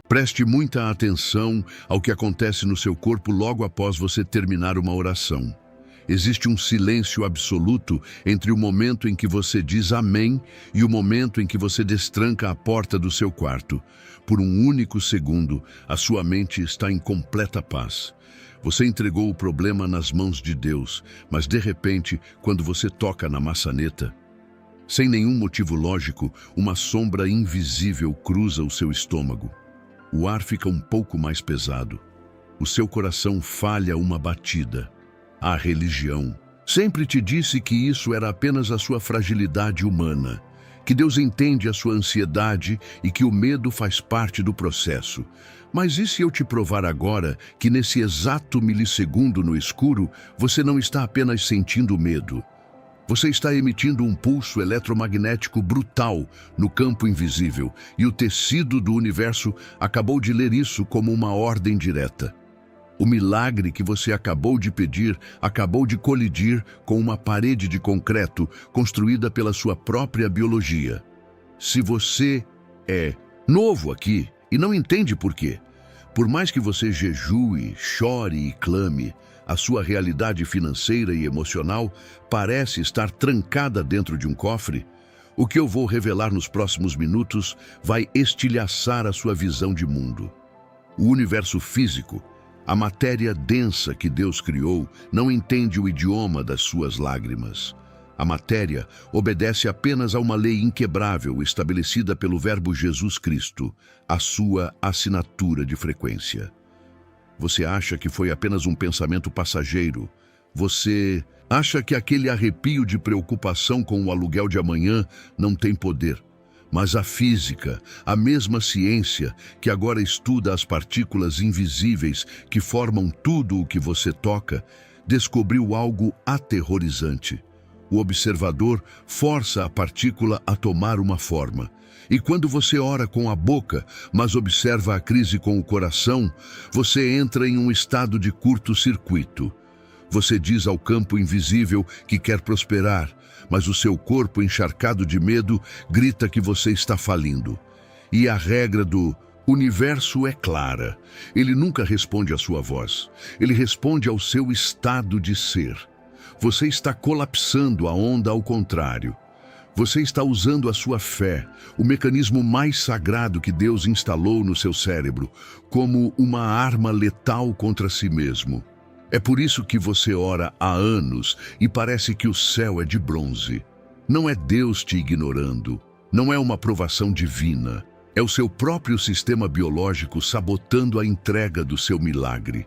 Preste muita atenção ao que acontece no seu corpo logo após você terminar uma oração. Existe um silêncio absoluto entre o momento em que você diz amém e o momento em que você destranca a porta do seu quarto. Por um único segundo, a sua mente está em completa paz. Você entregou o problema nas mãos de Deus, mas de repente, quando você toca na maçaneta, sem nenhum motivo lógico, uma sombra invisível cruza o seu estômago. O ar fica um pouco mais pesado. O seu coração falha uma batida. A religião sempre te disse que isso era apenas a sua fragilidade humana, que Deus entende a sua ansiedade e que o medo faz parte do processo. Mas e se eu te provar agora que nesse exato milissegundo no escuro, você não está apenas sentindo medo? Você está emitindo um pulso eletromagnético brutal no campo invisível e o tecido do universo acabou de ler isso como uma ordem direta. O milagre que você acabou de pedir acabou de colidir com uma parede de concreto construída pela sua própria biologia. Se você é novo aqui e não entende por quê, por mais que você jejue, chore e clame, a sua realidade financeira e emocional parece estar trancada dentro de um cofre. O que eu vou revelar nos próximos minutos vai estilhaçar a sua visão de mundo. O universo físico, a matéria densa que Deus criou, não entende o idioma das suas lágrimas. A matéria obedece apenas a uma lei inquebrável estabelecida pelo Verbo Jesus Cristo, a sua assinatura de frequência. Você acha que foi apenas um pensamento passageiro. Você acha que aquele arrepio de preocupação com o aluguel de amanhã não tem poder. Mas a física, a mesma ciência que agora estuda as partículas invisíveis que formam tudo o que você toca, descobriu algo aterrorizante. O observador força a partícula a tomar uma forma. E quando você ora com a boca, mas observa a crise com o coração, você entra em um estado de curto-circuito. Você diz ao campo invisível que quer prosperar, mas o seu corpo, encharcado de medo, grita que você está falindo. E a regra do universo é clara. Ele nunca responde à sua voz. Ele responde ao seu estado de ser. Você está colapsando a onda ao contrário. Você está usando a sua fé, o mecanismo mais sagrado que Deus instalou no seu cérebro, como uma arma letal contra si mesmo. É por isso que você ora há anos e parece que o céu é de bronze. Não é Deus te ignorando, não é uma provação divina. É o seu próprio sistema biológico sabotando a entrega do seu milagre.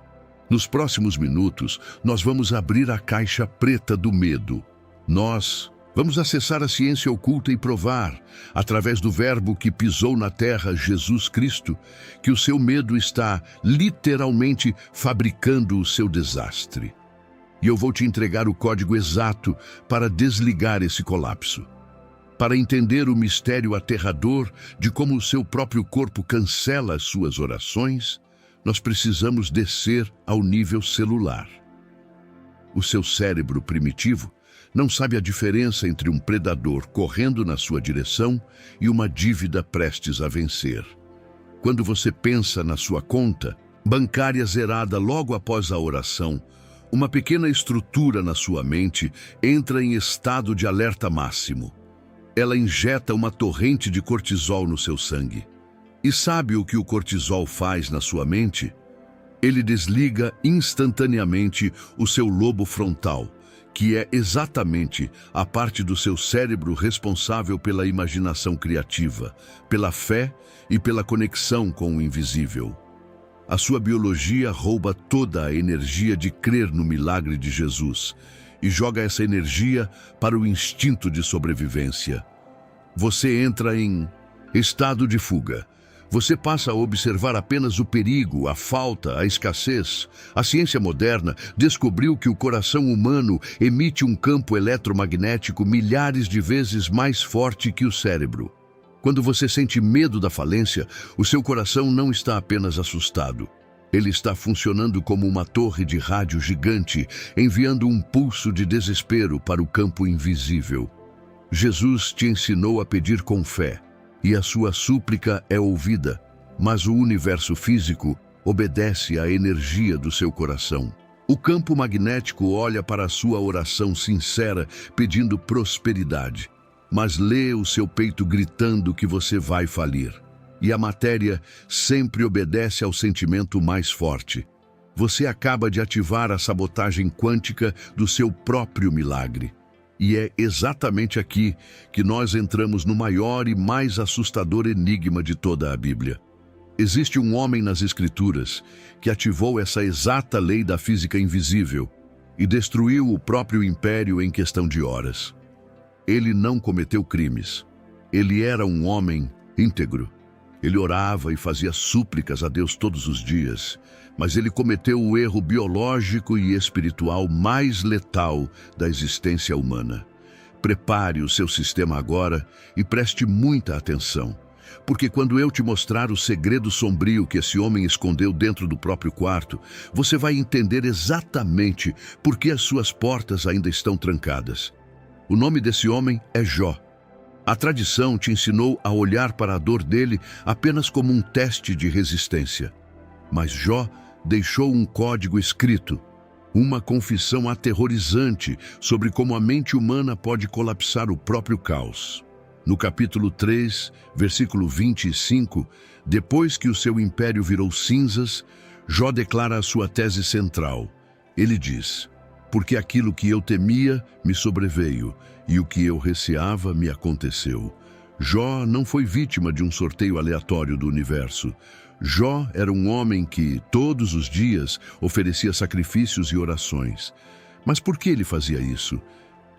Nos próximos minutos, nós vamos abrir a caixa preta do medo. Nós vamos acessar a ciência oculta e provar, através do Verbo que pisou na terra, Jesus Cristo, que o seu medo está literalmente fabricando o seu desastre. E eu vou te entregar o código exato para desligar esse colapso. Para entender o mistério aterrador de como o seu próprio corpo cancela as suas orações, nós precisamos descer ao nível celular. O seu cérebro primitivo não sabe a diferença entre um predador correndo na sua direção e uma dívida prestes a vencer. Quando você pensa na sua conta bancária zerada logo após a oração, uma pequena estrutura na sua mente entra em estado de alerta máximo. Ela injeta uma torrente de cortisol no seu sangue. E sabe o que o cortisol faz na sua mente? Ele desliga instantaneamente o seu lobo frontal, que é exatamente a parte do seu cérebro responsável pela imaginação criativa, pela fé e pela conexão com o invisível. A sua biologia rouba toda a energia de crer no milagre de Jesus e joga essa energia para o instinto de sobrevivência. Você entra em estado de fuga. Você passa a observar apenas o perigo, a falta, a escassez. A ciência moderna descobriu que o coração humano emite um campo eletromagnético milhares de vezes mais forte que o cérebro. Quando você sente medo da falência, o seu coração não está apenas assustado. Ele está funcionando como uma torre de rádio gigante, enviando um pulso de desespero para o campo invisível. Jesus te ensinou a pedir com fé, e a sua súplica é ouvida. mas o universo físico obedece à energia do seu coração. O campo magnético olha para a sua oração sincera pedindo prosperidade, mas lê o seu peito gritando que você vai falir. E a matéria sempre obedece ao sentimento mais forte. Você acaba de ativar a sabotagem quântica do seu próprio milagre. E é exatamente aqui que nós entramos no maior e mais assustador enigma de toda a Bíblia. Existe um homem nas Escrituras que ativou essa exata lei da física invisível e destruiu o próprio império em questão de horas. Ele não cometeu crimes. Ele era um homem íntegro. Ele orava e fazia súplicas a Deus todos os dias, mas ele cometeu o erro biológico e espiritual mais letal da existência humana. Prepare o seu sistema agora e preste muita atenção, porque quando eu te mostrar o segredo sombrio que esse homem escondeu dentro do próprio quarto, você vai entender exatamente por que as suas portas ainda estão trancadas. O nome desse homem é Jó. A tradição te ensinou a olhar para a dor dele apenas como um teste de resistência. Mas Jó deixou um código escrito, uma confissão aterrorizante sobre como a mente humana pode colapsar o próprio caos. No capítulo 3, versículo 25, depois que o seu império virou cinzas, Jó declara a sua tese central. Ele diz: porque aquilo que eu temia me sobreveio, e o que eu receava me aconteceu. Jó não foi vítima de um sorteio aleatório do universo. Jó era um homem que, todos os dias, oferecia sacrifícios e orações. Mas por que ele fazia isso?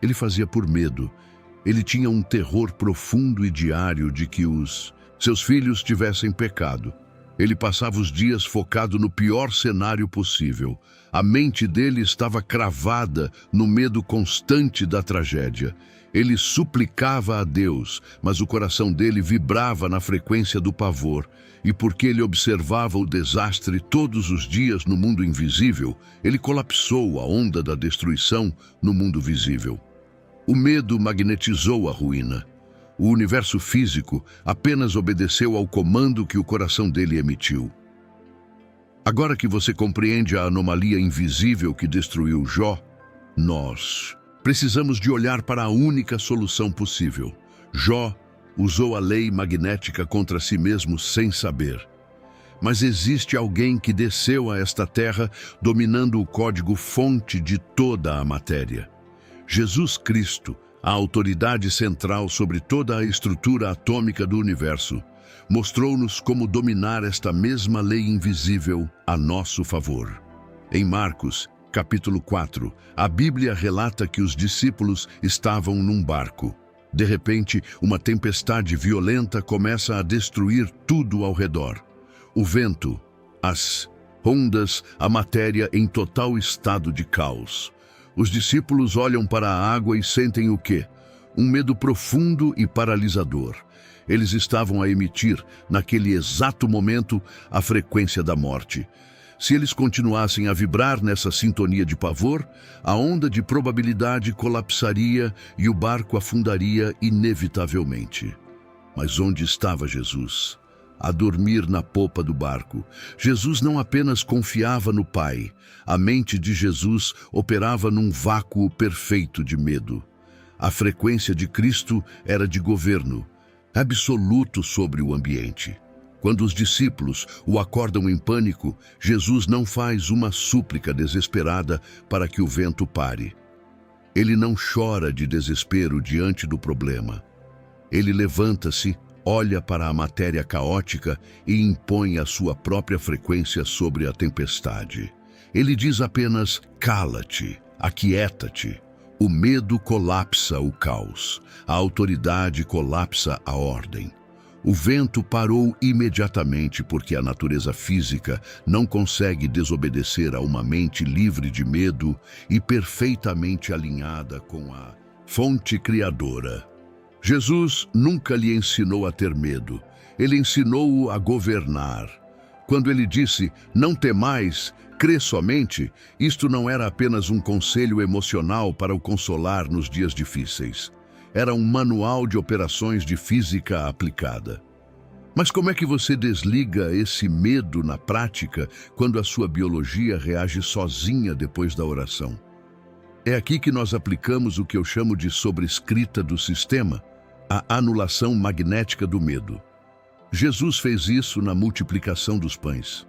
Ele fazia por medo. Ele tinha um terror profundo e diário de que os seus filhos tivessem pecado. Ele passava os dias focado no pior cenário possível. A mente dele estava cravada no medo constante da tragédia. Ele suplicava a Deus, mas o coração dele vibrava na frequência do pavor. E porque ele observava o desastre todos os dias no mundo invisível, ele colapsou a onda da destruição no mundo visível. O medo magnetizou a ruína. O universo físico apenas obedeceu ao comando que o coração dele emitiu. Agora que você compreende a anomalia invisível que destruiu Jó, nós precisamos de olhar para a única solução possível. Jó usou a lei magnética contra si mesmo sem saber. Mas existe alguém que desceu a esta terra dominando o código-fonte de toda a matéria. Jesus Cristo, a autoridade central sobre toda a estrutura atômica do universo, mostrou-nos como dominar esta mesma lei invisível a nosso favor. Em Marcos, capítulo 4, a Bíblia relata que os discípulos estavam num barco. De repente, uma tempestade violenta começa a destruir tudo ao redor. O vento, as ondas, a matéria em total estado de caos. Os discípulos olham para a água e sentem o quê? Um medo profundo e paralisador. Eles estavam a emitir, naquele exato momento, a frequência da morte. Se eles continuassem a vibrar nessa sintonia de pavor, a onda de probabilidade colapsaria e o barco afundaria inevitavelmente. Mas onde estava Jesus? A dormir na popa do barco. Jesus não apenas confiava no Pai. A mente de Jesus operava num vácuo perfeito de medo. A frequência de Cristo era de governo absoluto sobre o ambiente. Quando os discípulos o acordam em pânico, Jesus não faz uma súplica desesperada para que o vento pare. Ele não chora de desespero diante do problema. Ele levanta-se, olha para a matéria caótica e impõe a sua própria frequência sobre a tempestade. Ele diz apenas: cala-te, aquieta-te. O medo colapsa o caos, a autoridade colapsa a ordem. O vento parou imediatamente porque a natureza física não consegue desobedecer a uma mente livre de medo e perfeitamente alinhada com a fonte criadora. Jesus nunca lhe ensinou a ter medo, ele ensinou-o a governar. Quando ele disse: não temais, crê somente, isto não era apenas um conselho emocional para o consolar nos dias difíceis. Era um manual de operações de física aplicada. Mas como é que você desliga esse medo na prática quando a sua biologia reage sozinha depois da oração? É aqui que nós aplicamos o que eu chamo de sobrescrita do sistema, a anulação magnética do medo. Jesus fez isso na multiplicação dos pães.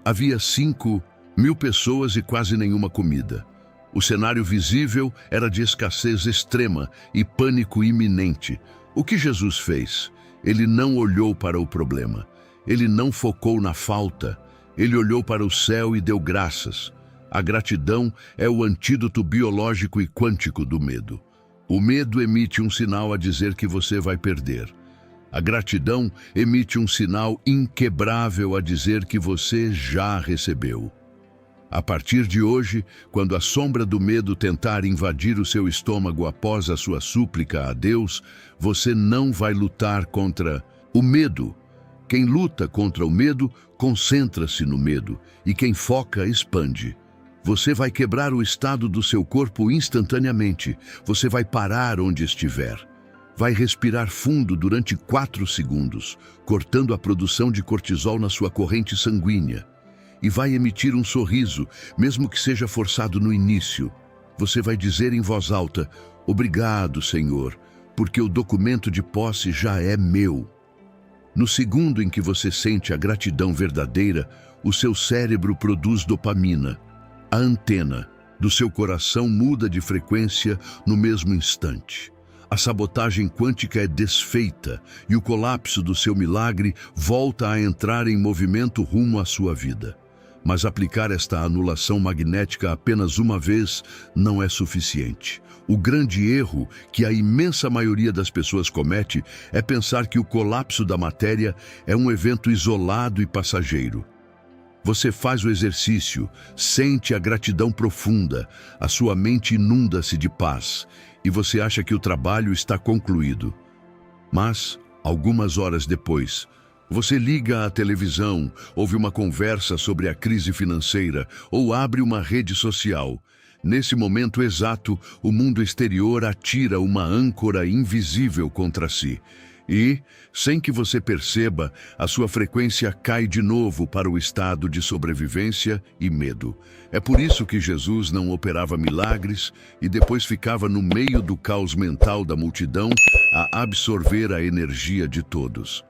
Havia 5.000 pessoas e quase nenhuma comida. O cenário visível era de escassez extrema e pânico iminente. O que Jesus fez? Ele não olhou para o problema. Ele não focou na falta. Ele olhou para o céu e deu graças. A gratidão é o antídoto biológico e quântico do medo. O medo emite um sinal a dizer que você vai perder. A gratidão emite um sinal inquebrável a dizer que você já recebeu. A partir de hoje, quando a sombra do medo tentar invadir o seu estômago após a sua súplica a Deus, você não vai lutar contra o medo. Quem luta contra o medo, concentra-se no medo, e quem foca, expande. Você vai quebrar o estado do seu corpo instantaneamente. Você vai parar onde estiver. Vai respirar fundo durante 4 segundos, cortando a produção de cortisol na sua corrente sanguínea. E vai emitir um sorriso, mesmo que seja forçado no início. Você vai dizer em voz alta: "Obrigado, Senhor, porque o documento de posse já é meu." No segundo em que você sente a gratidão verdadeira, o seu cérebro produz dopamina. A antena do seu coração muda de frequência no mesmo instante. A sabotagem quântica é desfeita e o colapso do seu milagre volta a entrar em movimento rumo à sua vida. Mas aplicar esta anulação magnética apenas uma vez não é suficiente. O grande erro que a imensa maioria das pessoas comete é pensar que o colapso da matéria é um evento isolado e passageiro. Você faz o exercício, sente a gratidão profunda, a sua mente inunda-se de paz e você acha que o trabalho está concluído. Mas, algumas horas depois, você liga à televisão, ouve uma conversa sobre a crise financeira ou abre uma rede social. Nesse momento exato, o mundo exterior atira uma âncora invisível contra si. E, sem que você perceba, a sua frequência cai de novo para o estado de sobrevivência e medo. É por isso que Jesus não operava milagres e depois ficava no meio do caos mental da multidão a absorver a energia de todos.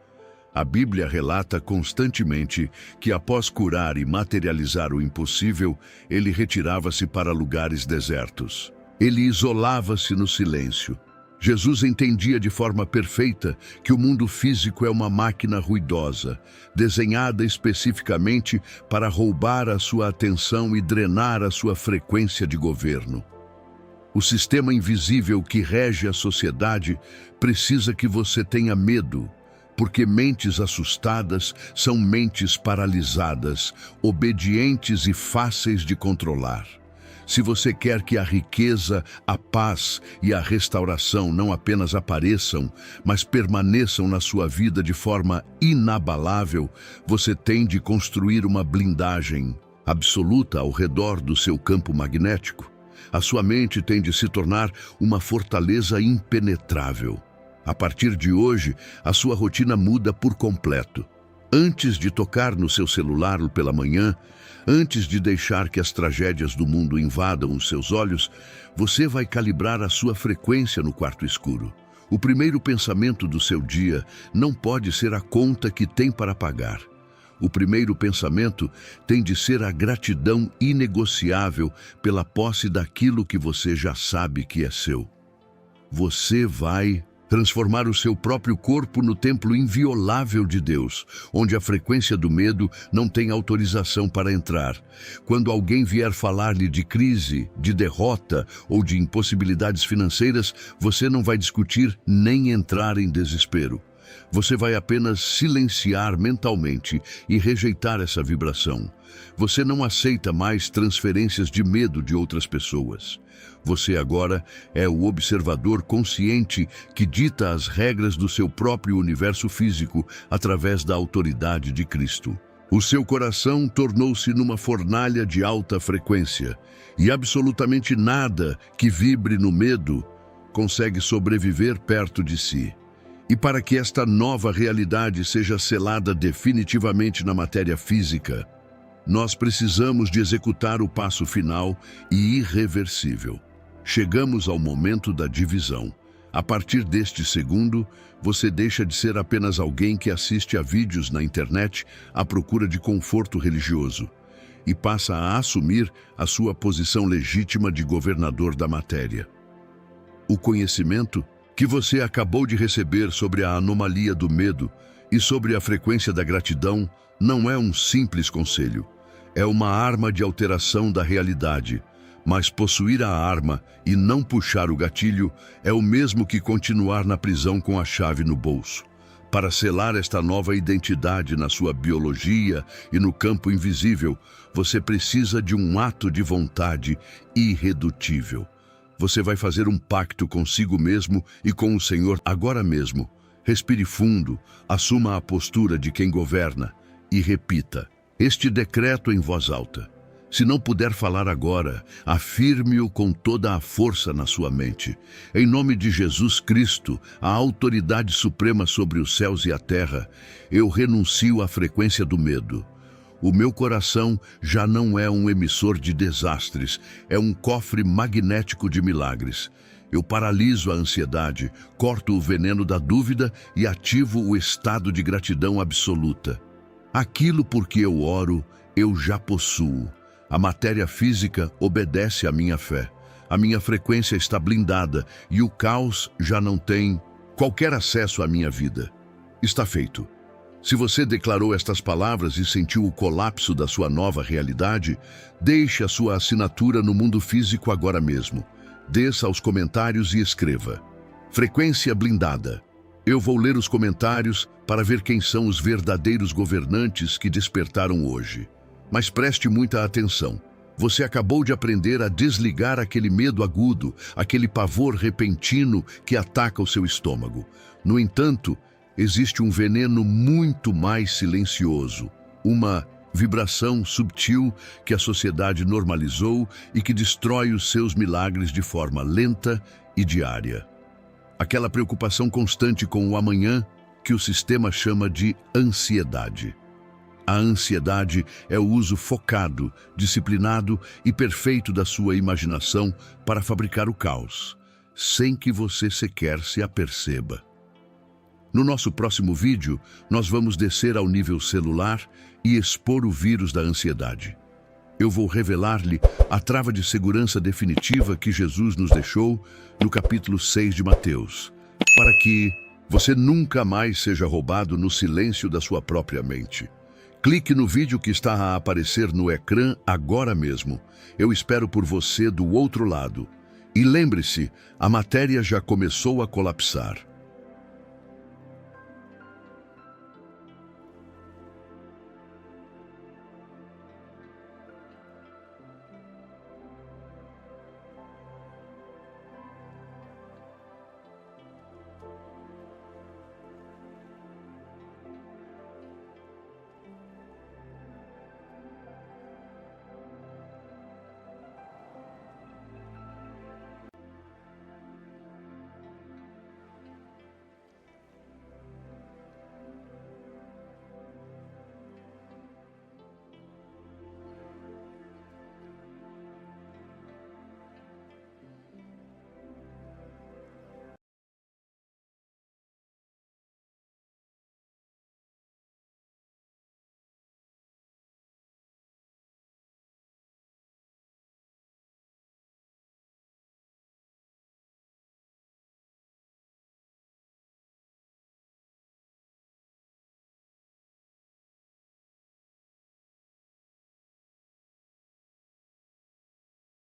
A Bíblia relata constantemente que após curar e materializar o impossível, ele retirava-se para lugares desertos. Ele isolava-se no silêncio. Jesus entendia de forma perfeita que o mundo físico é uma máquina ruidosa, desenhada especificamente para roubar a sua atenção e drenar a sua frequência de governo. O sistema invisível que rege a sociedade precisa que você tenha medo, porque mentes assustadas são mentes paralisadas, obedientes e fáceis de controlar. Se você quer que a riqueza, a paz e a restauração não apenas apareçam, mas permaneçam na sua vida de forma inabalável, você tem de construir uma blindagem absoluta ao redor do seu campo magnético. A sua mente tem de se tornar uma fortaleza impenetrável. A partir de hoje, a sua rotina muda por completo. Antes de tocar no seu celular pela manhã, antes de deixar que as tragédias do mundo invadam os seus olhos, você vai calibrar a sua frequência no quarto escuro. O primeiro pensamento do seu dia não pode ser a conta que tem para pagar. O primeiro pensamento tem de ser a gratidão inegociável pela posse daquilo que você já sabe que é seu. Você vai transformar o seu próprio corpo no templo inviolável de Deus, onde a frequência do medo não tem autorização para entrar. Quando alguém vier falar-lhe de crise, de derrota ou de impossibilidades financeiras, você não vai discutir nem entrar em desespero. Você vai apenas silenciar mentalmente e rejeitar essa vibração. Você não aceita mais transferências de medo de outras pessoas. Você agora é o observador consciente que dita as regras do seu próprio universo físico através da autoridade de Cristo. O seu coração tornou-se numa fornalha de alta frequência e absolutamente nada que vibre no medo consegue sobreviver perto de si. E para que esta nova realidade seja selada definitivamente na matéria física, nós precisamos de executar o passo final e irreversível. Chegamos ao momento da divisão. A partir deste segundo, você deixa de ser apenas alguém que assiste a vídeos na internet à procura de conforto religioso e passa a assumir a sua posição legítima de governador da matéria. O conhecimento que você acabou de receber sobre a anomalia do medo e sobre a frequência da gratidão não é um simples conselho. É uma arma de alteração da realidade, mas possuir a arma e não puxar o gatilho é o mesmo que continuar na prisão com a chave no bolso. Para selar esta nova identidade na sua biologia e no campo invisível, você precisa de um ato de vontade irredutível. Você vai fazer um pacto consigo mesmo e com o Senhor agora mesmo. Respire fundo, assuma a postura de quem governa e repita este decreto em voz alta. Se não puder falar agora, afirme-o com toda a força na sua mente. Em nome de Jesus Cristo, a autoridade suprema sobre os céus e a terra, eu renuncio à frequência do medo. O meu coração já não é um emissor de desastres, é um cofre magnético de milagres. Eu paraliso a ansiedade, corto o veneno da dúvida e ativo o estado de gratidão absoluta. Aquilo por que eu oro, eu já possuo. A matéria física obedece à minha fé. A minha frequência está blindada e o caos já não tem qualquer acesso à minha vida. Está feito. Se você declarou estas palavras e sentiu o colapso da sua nova realidade, deixe a sua assinatura no mundo físico agora mesmo. Desça aos comentários e escreva: frequência blindada. Eu vou ler os comentários para ver quem são os verdadeiros governantes que despertaram hoje. Mas preste muita atenção. Você acabou de aprender a desligar aquele medo agudo, aquele pavor repentino que ataca o seu estômago. No entanto, existe um veneno muito mais silencioso, uma vibração subtil que a sociedade normalizou e que destrói os seus milagres de forma lenta e diária. Aquela preocupação constante com o amanhã que o sistema chama de ansiedade. A ansiedade é o uso focado, disciplinado e perfeito da sua imaginação para fabricar o caos, sem que você sequer se aperceba. No nosso próximo vídeo, nós vamos descer ao nível celular e expor o vírus da ansiedade. Eu vou revelar-lhe a trava de segurança definitiva que Jesus nos deixou no capítulo 6 de Mateus, para que você nunca mais seja roubado no silêncio da sua própria mente. Clique no vídeo que está a aparecer no ecrã agora mesmo. Eu espero por você do outro lado. E lembre-se, a matéria já começou a colapsar.